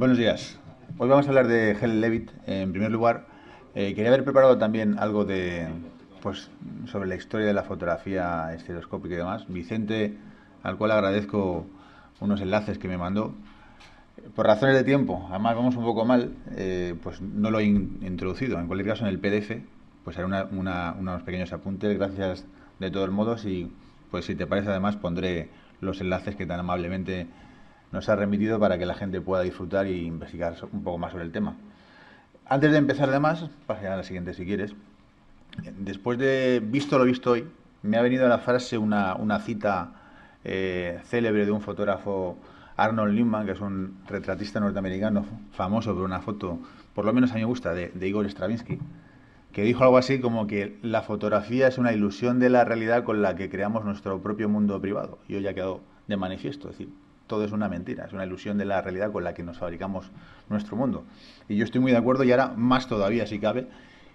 Buenos días. Hoy vamos a hablar de Helen Levitt. En primer lugar, quería haber preparado también algo pues, sobre la historia de la fotografía estereoscópica y demás. Vicente, al cual agradezco unos enlaces que me mandó. Por razones de tiempo, además vamos un poco mal, pues no lo he introducido. En cualquier caso, en el PDF, pues haré unos pequeños apuntes. Gracias de todos modos y, pues si te parece, además pondré los enlaces que tan amablemente nos ha remitido para que la gente pueda disfrutar y investigar un poco más sobre el tema. Antes de empezar, además, pasa a la siguiente si quieres. Después de visto lo visto hoy, me ha venido a la frase una cita célebre de un fotógrafo, Arnold Newman, que es un retratista norteamericano famoso por una foto, por lo menos a mí me gusta, de Igor Stravinsky, que dijo algo así como que la fotografía es una ilusión de la realidad con la que creamos nuestro propio mundo privado. Y hoy ya quedó de manifiesto, es decir, todo es una mentira, es una ilusión de la realidad con la que nos fabricamos nuestro mundo. Y yo estoy muy de acuerdo y ahora más todavía si cabe.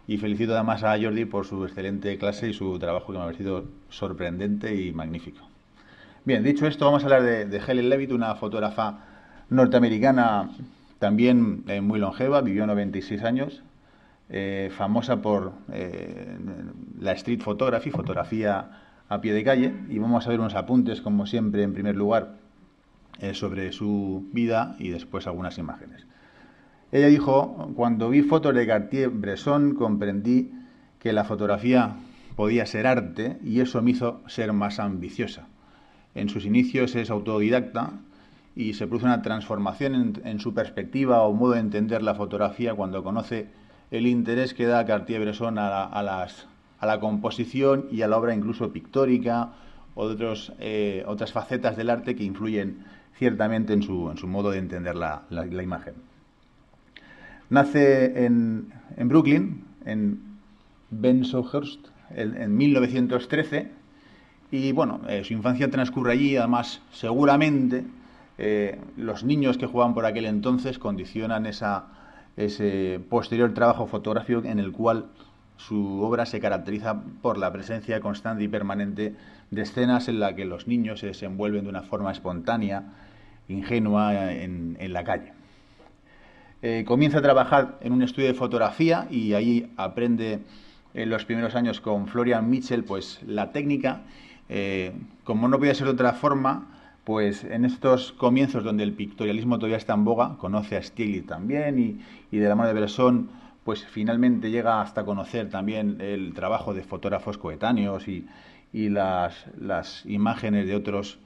Y felicito además a Jordi por su excelente clase y su trabajo que me ha parecido sorprendente y magnífico. Bien, dicho esto, vamos a hablar de Helen Levitt, una fotógrafa norteamericana también muy longeva, vivió 96 años, famosa por la street photography, fotografía a pie de calle, y vamos a ver unos apuntes, como siempre, en primer lugar, sobre su vida y después algunas imágenes. Ella dijo: cuando vi fotos de Cartier-Bresson comprendí que la fotografía podía ser arte y eso me hizo ser más ambiciosa. En sus inicios es autodidacta y se produce una transformación en su perspectiva o modo de entender la fotografía cuando conoce el interés que da Cartier-Bresson a la composición y a la obra incluso pictórica o de otras facetas del arte que influyen ciertamente en su modo de entender la imagen. Nace en Brooklyn, en Bensonhurst, en 1913, y bueno, su infancia transcurre allí. Además, seguramente los niños que jugaban por aquel entonces condicionan ese posterior trabajo fotográfico en el cual su obra se caracteriza por la presencia constante y permanente de escenas en las que los niños se desenvuelven de una forma espontánea, ingenua en la calle. Comienza a trabajar en un estudio de fotografía y ahí aprende en los primeros años con Florian Mitchell pues la técnica. Como no podía ser de otra forma, pues en estos comienzos donde el pictorialismo todavía está en boga, conoce a Stieglitz también y de la mano de Bresson pues finalmente llega hasta conocer también el trabajo de fotógrafos coetáneos y las imágenes de otros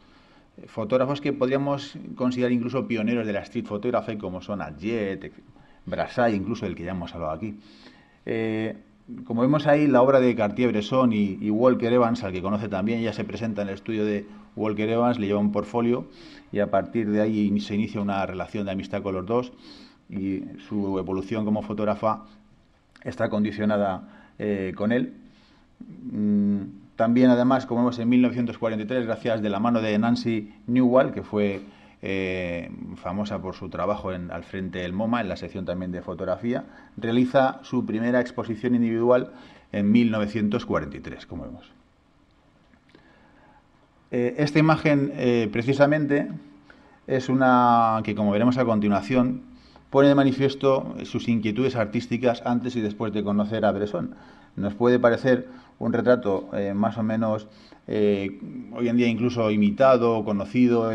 fotógrafos que podríamos considerar incluso pioneros de la street photography, como son Adjet, Brassai, incluso el que ya hemos hablado aquí. Como vemos ahí, la obra de Cartier-Bresson y Walker Evans, al que conoce también, ya se presenta en el estudio de Walker Evans, le lleva un portfolio y a partir de ahí se inicia una relación de amistad con los dos y su evolución como fotógrafa está condicionada con él. También, además, como vemos en 1943, gracias de la mano de Nancy Newell, que fue famosa por su trabajo al frente del MoMA, en la sección también de fotografía, realiza su primera exposición individual en 1943, como vemos. Esta imagen, precisamente, es una que, como veremos a continuación, pone de manifiesto sus inquietudes artísticas antes y después de conocer a Bresson. Nos puede parecer un retrato más o menos hoy en día incluso imitado o conocido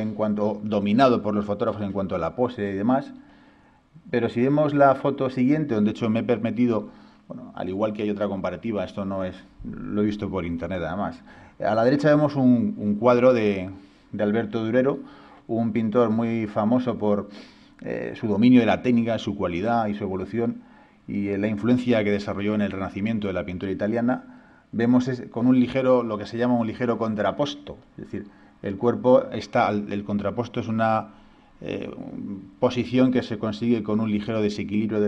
dominado por los fotógrafos en cuanto a la pose y demás, pero si vemos la foto siguiente, donde de hecho me he permitido, bueno, al igual que hay otra comparativa, esto no es, lo he visto por internet además, a la derecha vemos un cuadro de Alberto Durero, un pintor muy famoso por su dominio de la técnica, su cualidad y su evolución y la influencia que desarrolló en el Renacimiento de la pintura italiana. Vemos con un ligero, lo que se llama un ligero contraposto, es decir, el contraposto es una posición que se consigue con un ligero desequilibrio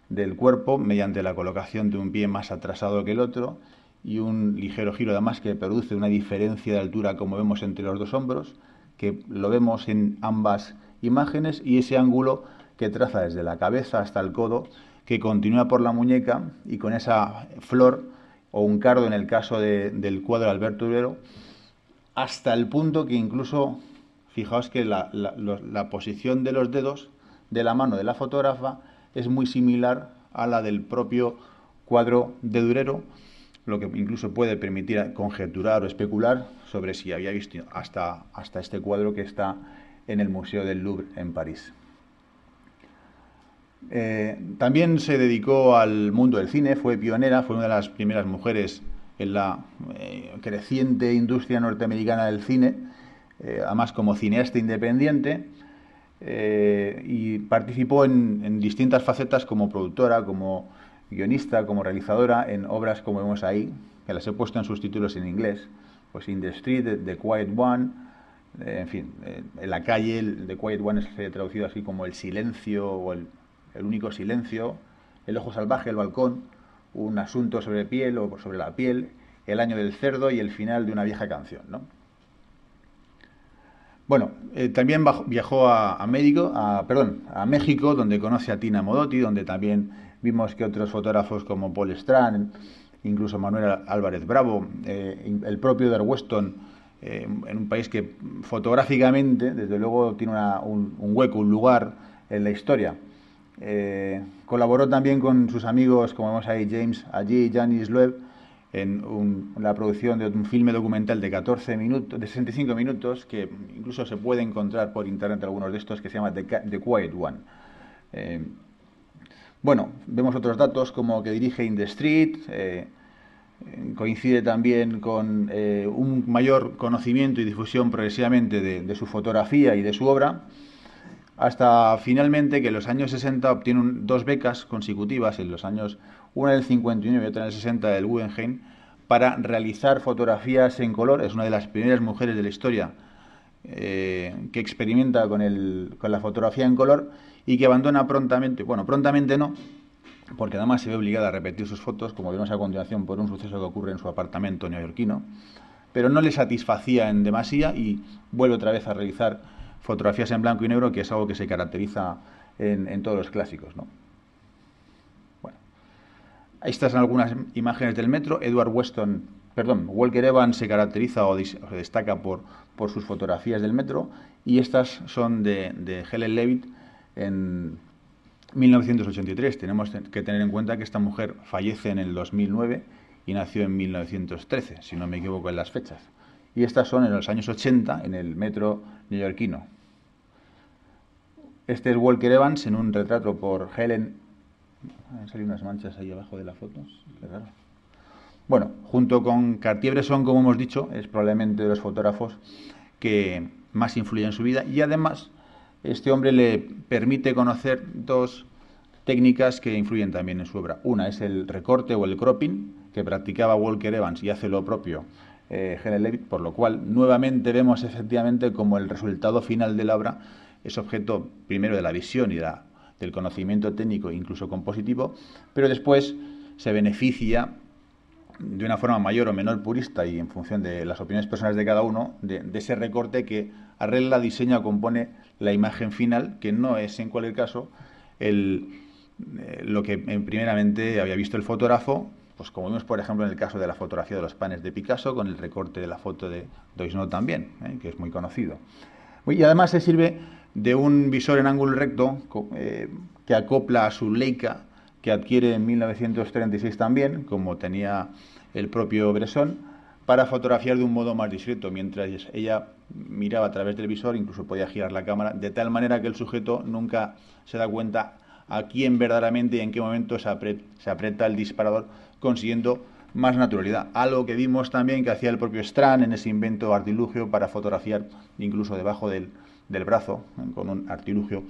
del cuerpo mediante la colocación de un pie más atrasado que el otro y un ligero giro además que produce una diferencia de altura, como vemos, entre los dos hombros, que lo vemos en ambas imágenes, y ese ángulo que traza desde la cabeza hasta el codo, que continúa por la muñeca y con esa flor o un cardo en el caso del cuadro de Alberto Durero, hasta el punto que incluso, fijaos que la posición de los dedos de la mano de la fotógrafa es muy similar a la del propio cuadro de Durero, lo que incluso puede permitir conjeturar o especular sobre si había visto hasta este cuadro que está en el Museo del Louvre en París. También se dedicó al mundo del cine, fue pionera, fue una de las primeras mujeres en la creciente industria norteamericana del cine, además como cineasta independiente, y participó en distintas facetas como productora, como guionista, como realizadora, en obras como vemos ahí, que las he puesto en sus títulos en inglés, pues In the Street, The Quiet One, en fin, en la calle, The Quiet One es traducido así como El Silencio o el único silencio, El Ojo Salvaje, El Balcón, Un Asunto sobre piel o sobre la piel, El Año del Cerdo y el final de una vieja canción, ¿no? Bueno, también viajó a México, donde conoce a Tina Modotti, donde también vimos que otros fotógrafos como Paul Strand, incluso Manuel Álvarez Bravo, el propio Der Weston, en un país que fotográficamente, desde luego, tiene un hueco, un lugar en la historia. Colaboró también con sus amigos, como vemos ahí, James Agee y Janis Loeb, en la producción de un filme documental de 14 minutos, de 65 minutos, que incluso se puede encontrar por internet algunos de estos, que se llama The Quiet One. Bueno, vemos otros datos como que dirige In the Street, coincide también con un mayor conocimiento y difusión progresivamente de su fotografía y de su obra, hasta finalmente que en los años 60 obtiene dos becas consecutivas, en los años, una en el 59 y otra en el 60 del Guggenheim, para realizar fotografías en color. Es una de las primeras mujeres de la historia que experimenta con la fotografía en color y que abandona prontamente, bueno, prontamente no, porque además se ve obligada a repetir sus fotos, como vemos a continuación, por un suceso que ocurre en su apartamento neoyorquino, pero no le satisfacía en demasía y vuelve otra vez a realizar fotografías en blanco y negro, que es algo que se caracteriza en todos los clásicos, ¿no? Bueno, ahí están algunas imágenes del metro. Walker Evans se caracteriza o se destaca por sus fotografías del metro, y estas son de Helen Levitt en 1983. Tenemos que tener en cuenta que esta mujer fallece en el 2009 y nació en 1913, si no me equivoco en las fechas. Y estas son en los años 80 en el metro neoyorquino. Este es Walker Evans en un retrato por Helen. Han salido unas manchas ahí abajo de la foto. Qué raro. Bueno, junto con Cartier-Bresson, como hemos dicho, es probablemente de los fotógrafos que más influyen en su vida, y además este hombre le permite conocer dos técnicas que influyen también en su obra. Una es el recorte o el cropping, que practicaba Walker Evans y hace lo propio Helen Levitt, por lo cual nuevamente vemos efectivamente como el resultado final de la obra es objeto primero de la visión y del conocimiento técnico, incluso compositivo, pero después se beneficia de una forma mayor o menor purista y en función de las opiniones personales de cada uno, de ese recorte que arregla, diseña o compone la imagen final, que no es en cualquier caso lo que primeramente había visto el fotógrafo, pues como vimos por ejemplo en el caso de la fotografía de los panes de Picasso, con el recorte de la foto de Doisneau también, que es muy conocido. Y además se sirve de un visor en ángulo recto que acopla a su Leica, que adquiere en 1936 también, como tenía el propio Bresson, para fotografiar de un modo más discreto. Mientras ella miraba a través del visor, incluso podía girar la cámara, de tal manera que el sujeto nunca se da cuenta a quién verdaderamente y en qué momento se aprieta el disparador, consiguiendo más naturalidad. Algo que vimos también que hacía el propio Strand en ese invento artilugio para fotografiar incluso debajo del brazo, con un artilugio,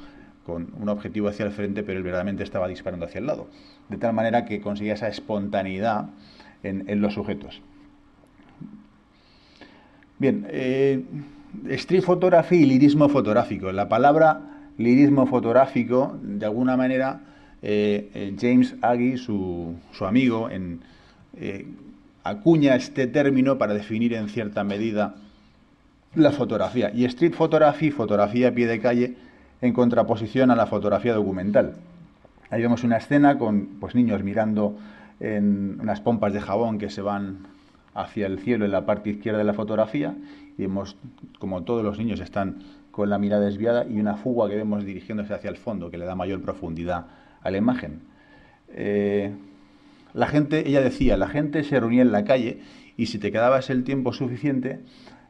con un objetivo hacia el frente, pero él verdaderamente estaba disparando hacia el lado. De tal manera que conseguía esa espontaneidad en los sujetos. Bien, street photography y lirismo fotográfico. La palabra lirismo fotográfico, de alguna manera, James Agee, su amigo, acuña este término para definir en cierta medida la fotografía. Y street photography, fotografía a pie de calle, en contraposición a la fotografía documental. Ahí vemos una escena con niños mirando en unas pompas de jabón que se van hacia el cielo en la parte izquierda de la fotografía, y vemos como todos los niños están con la mirada desviada y una fuga que vemos dirigiéndose hacia el fondo, que le da mayor profundidad a la imagen. La gente, ella decía, la gente se reunía en la calle y si te quedabas el tiempo suficiente,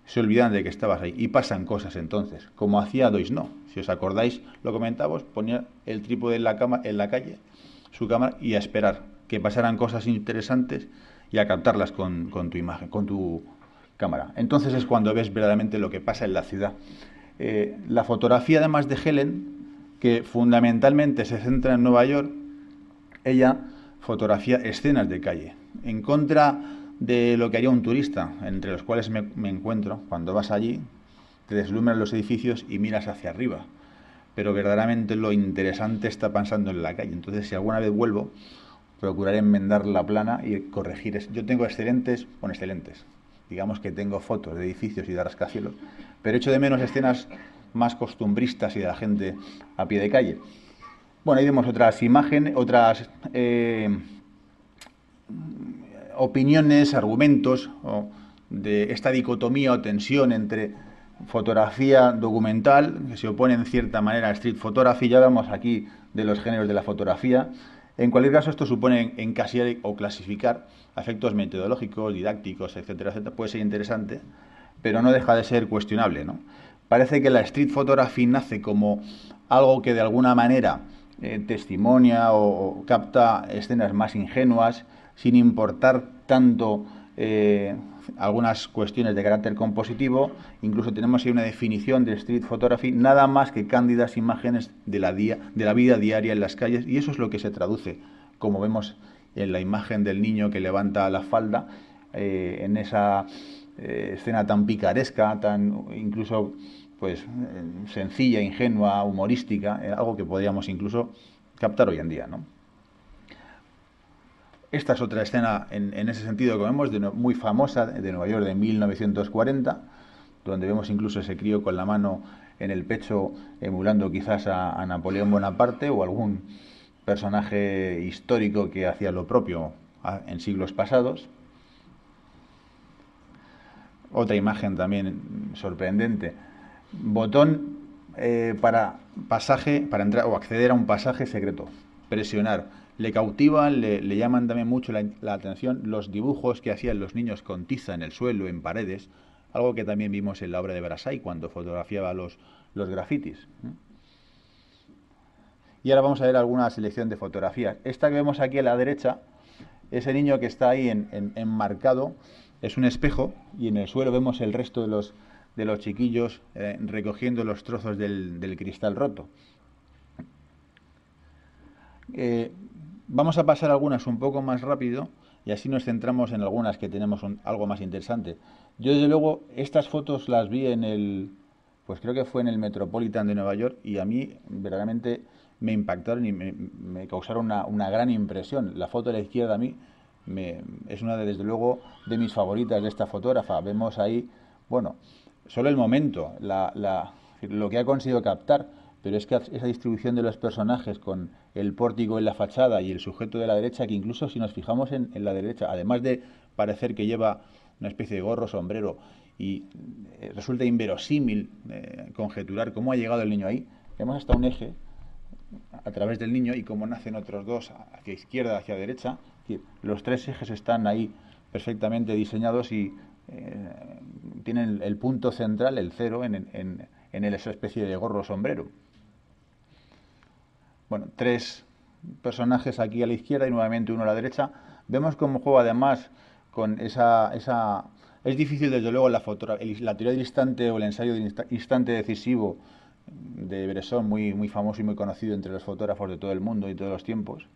se olvidaban de que estabas ahí. Y pasan cosas entonces, como hacía Doisneau. Si os acordáis, lo comentamos, ponía el trípode en la calle, su cámara, y a esperar que pasaran cosas interesantes y a captarlas con tu imagen, con tu cámara. Entonces es cuando ves verdaderamente lo que pasa en la ciudad. La fotografía, además de Helen, que fundamentalmente se centra en Nueva York, ella fotografía escenas de calle, en contra de lo que haría un turista, entre los cuales me encuentro. Cuando vas allí, te deslumbran los edificios y miras hacia arriba, pero verdaderamente lo interesante está pasando en la calle. Entonces, si alguna vez vuelvo, procuraré enmendar la plana y corregir. Yo tengo excelentes, digamos que tengo fotos de edificios y de rascacielos, pero echo de menos escenas más costumbristas y de la gente a pie de calle. Bueno, ahí vemos otras imágenes, otras opiniones, argumentos de esta dicotomía o tensión entre fotografía documental, que se opone en cierta manera a street photography. Ya hablamos aquí de los géneros de la fotografía. En cualquier caso, esto supone encasillar o clasificar efectos metodológicos, didácticos, etcétera, etcétera. Puede ser interesante, pero no deja de ser cuestionable, ¿no? Parece que la street photography nace como algo que de alguna manera testimonia o capta escenas más ingenuas, sin importar tanto algunas cuestiones de carácter compositivo. Incluso tenemos ahí una definición de street photography, nada más que cándidas imágenes de la vida diaria en las calles, y eso es lo que se traduce, como vemos en la imagen del niño que levanta la falda, en esa escena tan picaresca, tan incluso pues sencilla, ingenua, humorística, algo que podríamos incluso captar hoy en día, ¿no? Esta es otra escena en ese sentido que vemos, muy famosa, de Nueva York de 1940, donde vemos incluso ese crío con la mano en el pecho, emulando quizás a Napoleón Bonaparte o algún personaje histórico que hacía lo propio en siglos pasados. Otra imagen también sorprendente. Botón para entrar o acceder a un pasaje secreto. Presionar. Le cautivan, le llaman también mucho la atención los dibujos que hacían los niños con tiza en el suelo, en paredes, algo que también vimos en la obra de Brassai cuando fotografiaba los grafitis. Y ahora vamos a ver alguna selección de fotografías. Esta que vemos aquí a la derecha, ese niño que está ahí enmarcado, es un espejo, y en el suelo vemos el resto de los chiquillos recogiendo los trozos del cristal roto. Vamos a pasar algunas un poco más rápido y así nos centramos en algunas que tenemos algo más interesante. Yo desde luego estas fotos las vi pues creo que fue en el Metropolitan de Nueva York, y a mí verdaderamente me impactaron y me causaron una gran impresión. La foto de la izquierda a mí es una desde luego de mis favoritas de esta fotógrafa. Vemos ahí, bueno, solo el momento, lo que ha conseguido captar, pero es que esa distribución de los personajes con el pórtico en la fachada y el sujeto de la derecha, que incluso si nos fijamos en la derecha, además de parecer que lleva una especie de gorro, sombrero, y resulta inverosímil conjeturar cómo ha llegado el niño ahí, vemos hasta un eje a través del niño y cómo nacen otros dos hacia izquierda, hacia derecha. Los tres ejes están ahí perfectamente diseñados y tienen el punto central, el cero, en esa especie de gorro sombrero. Bueno, tres personajes aquí a la izquierda y nuevamente uno a la derecha. Vemos cómo juega además con esa... Es difícil desde luego la teoría del instante o el ensayo del instante decisivo de Bresson, muy famoso y muy conocido entre los fotógrafos de todo el mundo y todos los tiempos.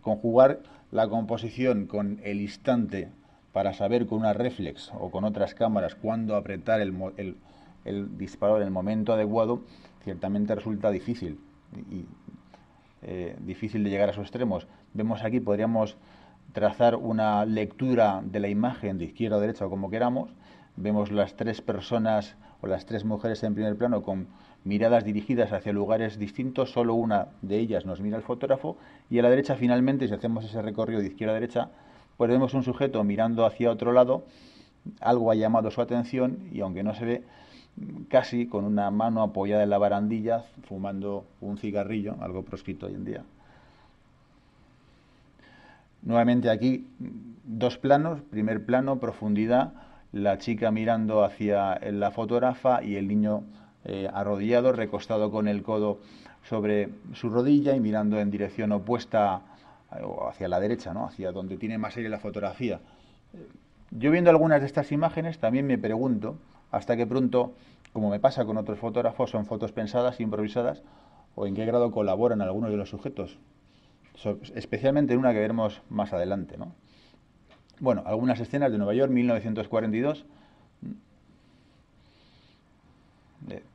Conjugar la composición con el instante para saber con una reflex o con otras cámaras cuándo apretar el disparador en el momento adecuado, ciertamente resulta difícil y difícil de llegar a esos extremos. Vemos aquí, podríamos trazar una lectura de la imagen de izquierda a derecha o como queramos. Vemos las tres personas o las tres mujeres en primer plano con miradas dirigidas hacia lugares distintos, solo una de ellas nos mira el fotógrafo, y a la derecha finalmente, si hacemos ese recorrido de izquierda a derecha, pues vemos un sujeto mirando hacia otro lado. Algo ha llamado su atención y aunque no se ve, casi con una mano apoyada en la barandilla, fumando un cigarrillo, algo proscrito hoy en día. Nuevamente aquí dos planos, primer plano, profundidad, la chica mirando hacia la fotógrafa y el niño arrodillado, recostado con el codo sobre su rodilla y mirando en dirección opuesta o hacia la derecha, ¿no? Hacia donde tiene más aire la fotografía. Yo viendo algunas de estas imágenes también me pregunto hasta qué punto, como me pasa con otros fotógrafos, son fotos pensadas, improvisadas, o en qué grado colaboran algunos de los sujetos, especialmente en una que veremos más adelante, ¿no? Bueno, algunas escenas de Nueva York, 1942,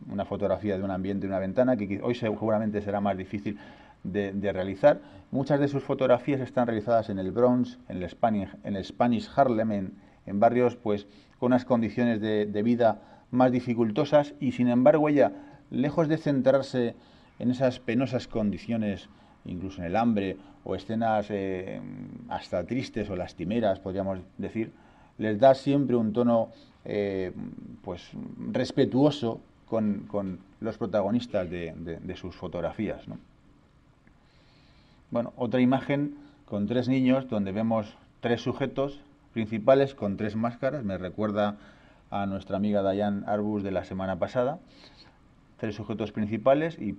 una fotografía de un ambiente, de una ventana, que hoy seguramente será más difícil de realizar. Muchas de sus fotografías están realizadas en el Bronx, en el Spanish Harlem, en barrios pues con unas condiciones de vida más dificultosas, y sin embargo ella, lejos de centrarse en esas penosas condiciones, incluso en el hambre, o escenas hasta tristes o lastimeras, podríamos decir, les da siempre un tono pues respetuoso con los protagonistas de sus fotografías, ¿no? Bueno, otra imagen con tres niños donde vemos tres sujetos principales con tres máscaras. Me recuerda a nuestra amiga Diane Arbus de la semana pasada. Tres sujetos principales y,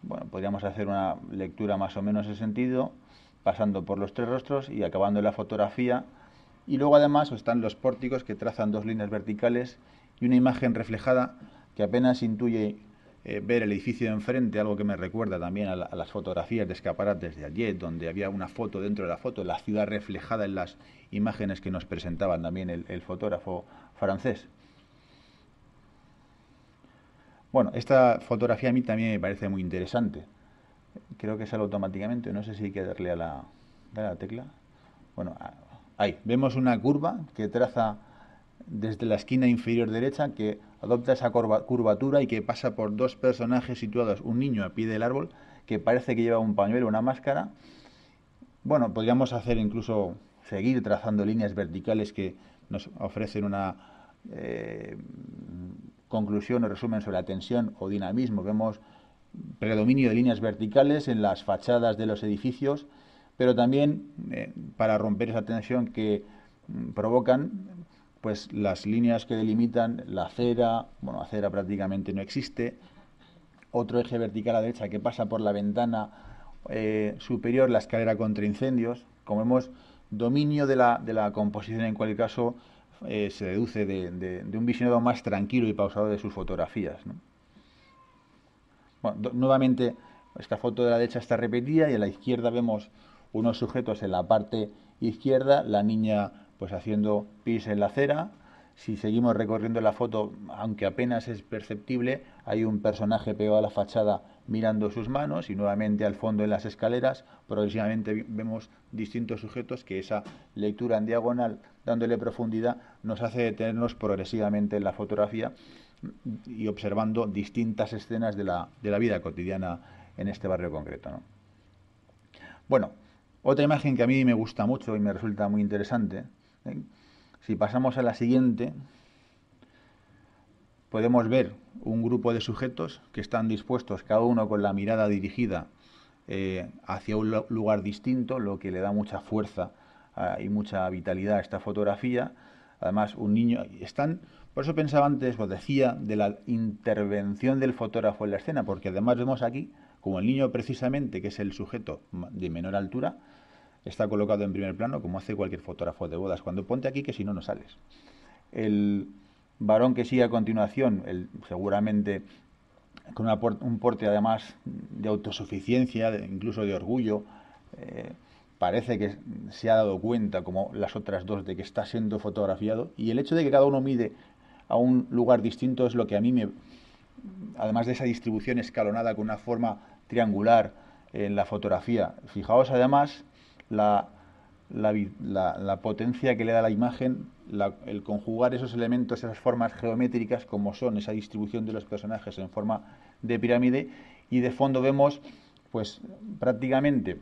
bueno, podríamos hacer una lectura más o menos en ese sentido, pasando por los tres rostros y acabando en la fotografía. Y luego además están los pórticos que trazan dos líneas verticales y una imagen reflejada que apenas intuye ver el edificio de enfrente, algo que me recuerda también a las fotografías de escaparates de ayer, donde había una foto dentro de la foto, la ciudad reflejada en las imágenes que nos presentaban también el fotógrafo francés. Bueno, esta fotografía a mí también me parece muy interesante. Creo que sale automáticamente, no sé si hay que darle a la tecla. Bueno, ahí, vemos una curva que traza desde la esquina inferior derecha, que adopta esa curvatura y que pasa por dos personajes situados, un niño a pie del árbol, que parece que lleva un pañuelo, una máscara. Bueno, podríamos hacer incluso seguir trazando líneas verticales que nos ofrecen una conclusión o resumen sobre la tensión o dinamismo. Vemos predominio de líneas verticales en las fachadas de los edificios, pero también para romper esa tensión que provocan pues las líneas que delimitan la acera. Bueno, acera prácticamente no existe. Otro eje vertical a la derecha que pasa por la ventana superior, la escalera contra incendios. Como vemos, dominio de la composición en cualquier caso se deduce de un visionado más tranquilo y pausado de sus fotografías, ¿no? Bueno, nuevamente esta foto de la derecha está repetida y a la izquierda vemos unos sujetos en la parte izquierda, la niña pues haciendo pis en la acera. Si seguimos recorriendo la foto, aunque apenas es perceptible, hay un personaje pegado a la fachada mirando sus manos, y nuevamente al fondo en las escaleras progresivamente vemos distintos sujetos que esa lectura en diagonal, dándole profundidad, nos hace detenernos progresivamente en la fotografía y observando distintas escenas de la vida cotidiana en este barrio concreto, ¿no? Bueno, otra imagen que a mí me gusta mucho y me resulta muy interesante, ¿eh? Si pasamos a la siguiente, podemos ver un grupo de sujetos que están dispuestos, cada uno con la mirada dirigida hacia un lugar distinto, lo que le da mucha fuerza y mucha vitalidad a esta fotografía. Además, un niño... por eso pensaba antes, os decía, de la intervención del fotógrafo en la escena, porque además vemos aquí como el niño precisamente, que es el sujeto de menor altura, está colocado en primer plano, como hace cualquier fotógrafo de bodas. Cuando ponte aquí, que si no, no sales. El varón que sigue a continuación, seguramente con un porte además de autosuficiencia, incluso de orgullo, parece que se ha dado cuenta, como las otras dos, de que está siendo fotografiado, y el hecho de que cada uno mide a un lugar distinto es lo que a mí además de esa distribución escalonada con una forma triangular en la fotografía. Fijaos además la potencia que le da la imagen, el conjugar esos elementos, esas formas geométricas, como son esa distribución de los personajes en forma de pirámide, y de fondo vemos pues prácticamente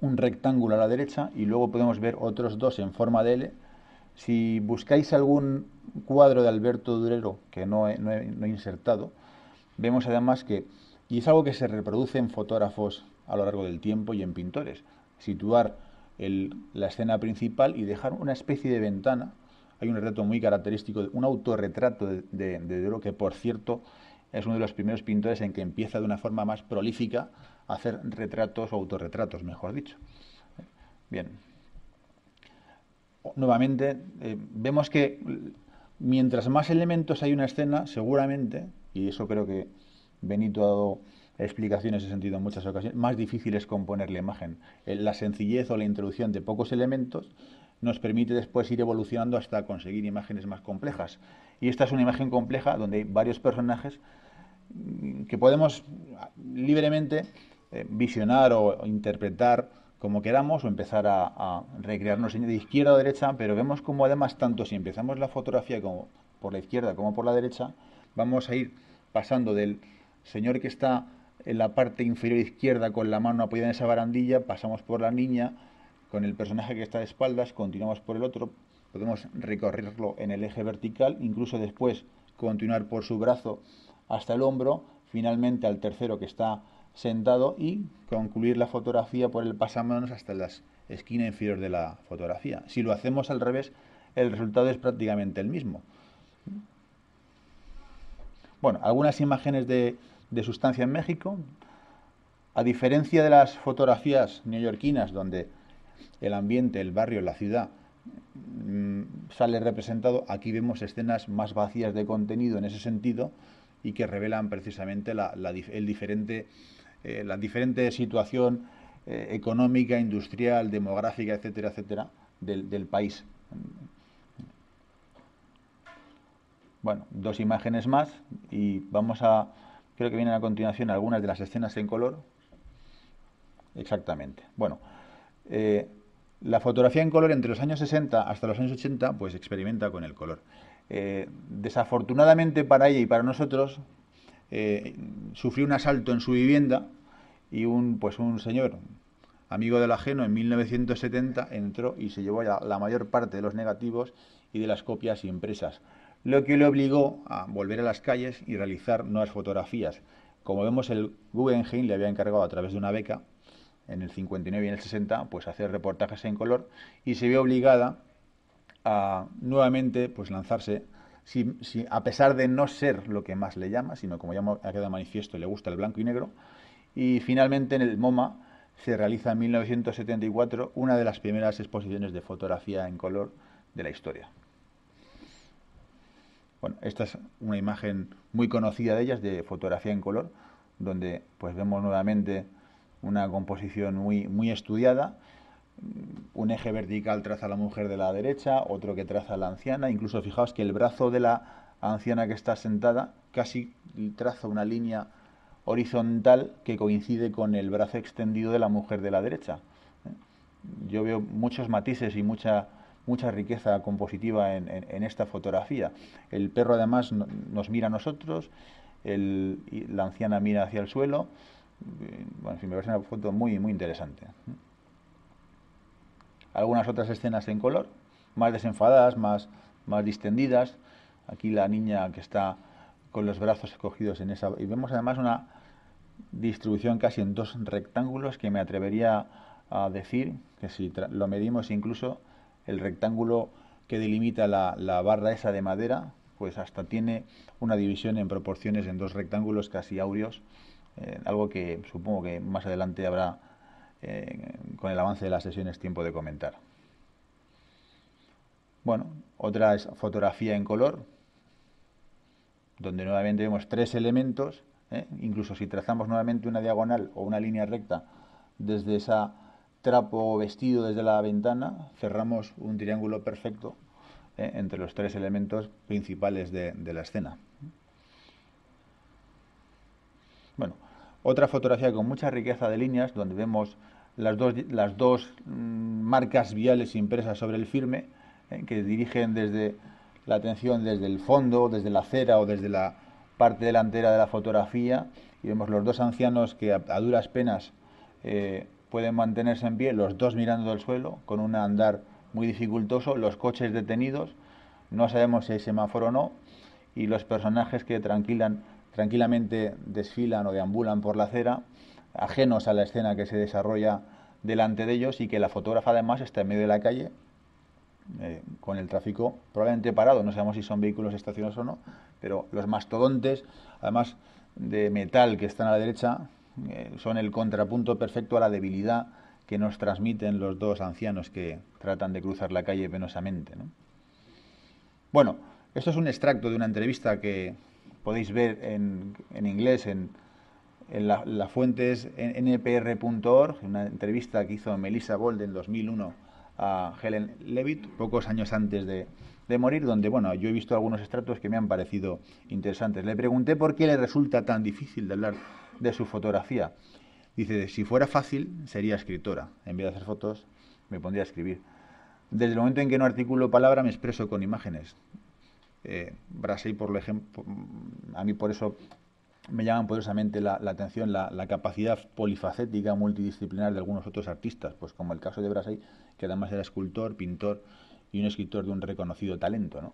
un rectángulo a la derecha, y luego podemos ver otros dos en forma de L, Si buscáis algún cuadro de Alberto Durero que no he insertado, vemos además que, y es algo que se reproduce en fotógrafos a lo largo del tiempo y en pintores, situar la escena principal y dejar una especie de ventana. Hay un retrato muy característico, un autorretrato de Durero, que por cierto es uno de los primeros pintores en que empieza de una forma más prolífica a hacer retratos o autorretratos, mejor dicho. Bien, nuevamente vemos que mientras más elementos hay en una escena, seguramente, y eso creo que Benito ha dado explicaciones en ese sentido en muchas ocasiones, más difícil es componer la imagen. La sencillez o la introducción de pocos elementos nos permite después ir evolucionando hasta conseguir imágenes más complejas. Y esta es una imagen compleja donde hay varios personajes que podemos libremente visionar o interpretar como queramos o empezar a recrearnos de izquierda a derecha, pero vemos como además tanto si empezamos la fotografía como por la izquierda como por la derecha, vamos a ir pasando del señor que está en la parte inferior izquierda con la mano apoyada en esa barandilla, pasamos por la niña con el personaje que está de espaldas, continuamos por el otro, podemos recorrerlo en el eje vertical, incluso después continuar por su brazo hasta el hombro, finalmente al tercero que está sentado y concluir la fotografía por el pasamanos hasta la esquina inferior de la fotografía. Si lo hacemos al revés, el resultado es prácticamente el mismo. Bueno, algunas imágenes de sustancia en México. A diferencia de las fotografías neoyorquinas, donde el ambiente, el barrio, la ciudad sale representado, aquí vemos escenas más vacías de contenido en ese sentido y que revelan precisamente la diferente situación económica, industrial, demográfica, etcétera, etcétera, del país. Bueno, dos imágenes más y creo que vienen a continuación algunas de las escenas en color. Exactamente. Bueno, la fotografía en color entre los años 60 hasta los años 80 pues experimenta con el color. Desafortunadamente para ella y para nosotros sufrió un asalto en su vivienda y un señor amigo del ajeno en 1970 entró y se llevó la mayor parte de los negativos y de las copias impresas, lo que le obligó a volver a las calles y realizar nuevas fotografías. Como vemos, el Guggenheim le había encargado a través de una beca en el 59 y en el 60 pues hacer reportajes en color y se vio obligada a nuevamente pues lanzarse a pesar de no ser lo que más le llama, sino como ya ha quedado manifiesto, le gusta el blanco y negro, y finalmente en el MoMA se realiza en 1974 una de las primeras exposiciones de fotografía en color de la historia. Bueno, esta es una imagen muy conocida de ellas, de fotografía en color, donde pues vemos nuevamente una composición muy estudiada. Un eje vertical traza a la mujer de la derecha, otro que traza a la anciana. Incluso fijaos que el brazo de la anciana que está sentada casi traza una línea horizontal que coincide con el brazo extendido de la mujer de la derecha. Yo veo muchos matices y mucha riqueza compositiva en esta fotografía. El perro además nos mira a nosotros, la anciana mira hacia el suelo. Bueno, en fin, me parece una foto muy interesante. Algunas otras escenas en color, más desenfadadas, más distendidas. Aquí la niña que está con los brazos cogidos en esa... Y vemos además una distribución casi en dos rectángulos que me atrevería a decir que si lo medimos incluso el rectángulo que delimita la barra esa de madera, pues hasta tiene una división en proporciones en dos rectángulos casi áureos, algo que supongo que más adelante habrá, con el avance de las sesiones, tiempo de comentar. Bueno, otra es fotografía en color, donde nuevamente vemos tres elementos, incluso si trazamos nuevamente una diagonal o una línea recta desde esa trapo vestido desde la ventana, cerramos un triángulo perfecto entre los tres elementos principales de la escena. Bueno, otra fotografía con mucha riqueza de líneas, donde vemos las dos marcas viales impresas sobre el firme, que dirigen desde la atención desde el fondo, desde la acera o desde la parte delantera de la fotografía, y vemos los dos ancianos que a duras penas pueden mantenerse en pie, los dos mirando al suelo, con un andar muy dificultoso, los coches detenidos, no sabemos si hay semáforo o no, y los personajes que tranquilamente desfilan o deambulan por la acera, ajenos a la escena que se desarrolla delante de ellos, y que la fotógrafa además está en medio de la calle, con el tráfico probablemente parado, no sabemos si son vehículos estacionados o no, pero los mastodontes, además de metal que están a la derecha, son el contrapunto perfecto a la debilidad que nos transmiten los dos ancianos que tratan de cruzar la calle penosamente, ¿no? Bueno, esto es un extracto de una entrevista que podéis ver en inglés en la fuente es npr.org, una entrevista que hizo Melissa Bold en 2001 a Helen Levitt, pocos años antes de morir, donde, bueno, yo he visto algunos extractos que me han parecido interesantes. Le pregunté por qué le resulta tan difícil de hablar de su fotografía. Dice, si fuera fácil, sería escritora. En vez de hacer fotos, me pondría a escribir. Desde el momento en que no articulo palabra, me expreso con imágenes. Brassai, por ejemplo, a mí por eso me llaman poderosamente la atención la capacidad polifacética, multidisciplinar de algunos otros artistas, pues como el caso de Brassai, que además era escultor, pintor y un escritor de un reconocido talento, ¿no?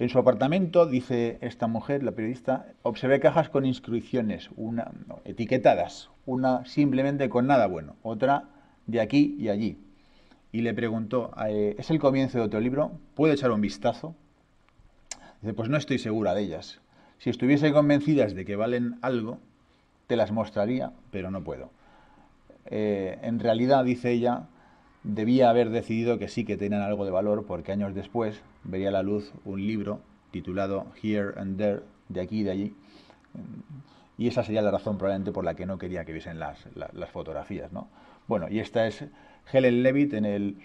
En su apartamento, dice esta mujer, la periodista, observé cajas con inscripciones, una etiquetadas, una simplemente con nada bueno, otra de aquí y allí. Y le preguntó, ¿es el comienzo de otro libro? ¿Puedo echar un vistazo? Dice, pues no estoy segura de ellas. Si estuviese convencidas de que valen algo, te las mostraría, pero no puedo. En realidad, dice ella, debía haber decidido que sí que tenían algo de valor, porque años después vería a la luz un libro titulado Here and There, de aquí y de allí, y esa sería la razón probablemente por la que no quería que viesen las fotografías, ¿no? Bueno, y esta es Helen Levitt en el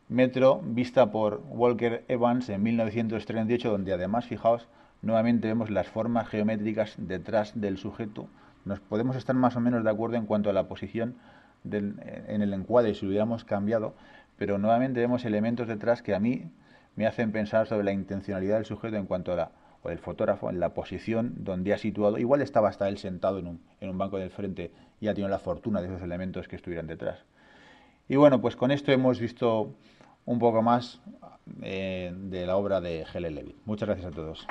metro, vista por Walker Evans en 1938, donde además, fijaos, nuevamente vemos las formas geométricas detrás del sujeto. Nos podemos estar más o menos de acuerdo en cuanto a la posición en el encuadre, si lo hubiéramos cambiado, pero nuevamente vemos elementos detrás que a mí me hacen pensar sobre la intencionalidad del sujeto en cuanto a o del fotógrafo, en la posición donde ha situado. Igual estaba hasta él sentado en un banco del frente y ha tenido la fortuna de esos elementos que estuvieran detrás. Y bueno, pues con esto hemos visto un poco más de la obra de Helen Levitt. Muchas gracias a todos.